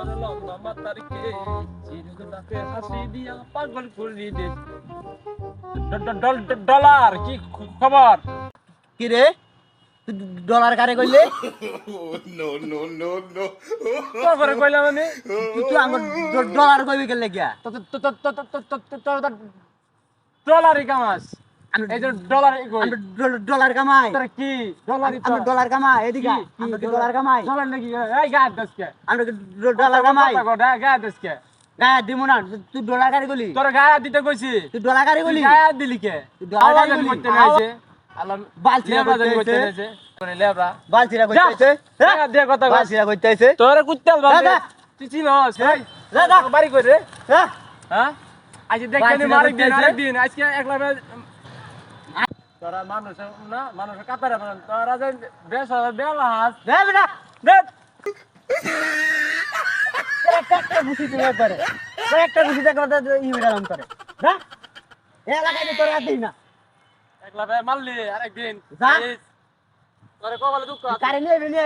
তোর লম্বা মাথার কে চিরগুলাকে হাসি দিয়া পাগল করে দে ডলার কি খবর কি রে তুই ডলার কারে কইলে খবরে কইলা মানে তুই আমার ডলার কইবি কেন লাগিয়া ডলারই কামাস এই যে ডলারই কই আমি ডলার কামাই তোর কি ডলারই আমি ডলার কামাই এদিকে আমি ডলার কামাই ডলার নাকি এই গায় দসকে আমি ডলার কামাই গায় দসকে গায়ে দিমু না তুই ডলার কারে কইলি তোর গায়ে দিতে কইছি তুই ডলার কারে কইলি গায়ে দিলি কে তুই ডলার কারে আওয়াজ কইলি করতে নাইছে আল্লাহ বালছিরা লেবরা জানি করতে কইতেছে নাইছে মানে লেবরা বালছিরা কইতেছে টাকা দিয়ে কথা কইছি বালছিরা কইতেছে তোরে কুত্তাল বাবা দাদা। তুই চিনস এই দাদা। বাড়ি কই রে হ্যাঁ হ্যাঁ আজ দেখনি বালছিরা মারিক দিন কইতেছে। আরেক দিন আজকে একলা তোরা মানুষ না মানুষ কাতারে বানান তোরা যে বেশ বেলা হাস দে বেটা দে একটা বুঝি দিতে পারে একটা বুঝি দেখো ই মেরাম করে হ্যাঁ এ লাগাই তোর আতেই না একলা মারলি আরেক দিন যা। তোরে কপালে দুঃখ আছে। কারে নিয়ে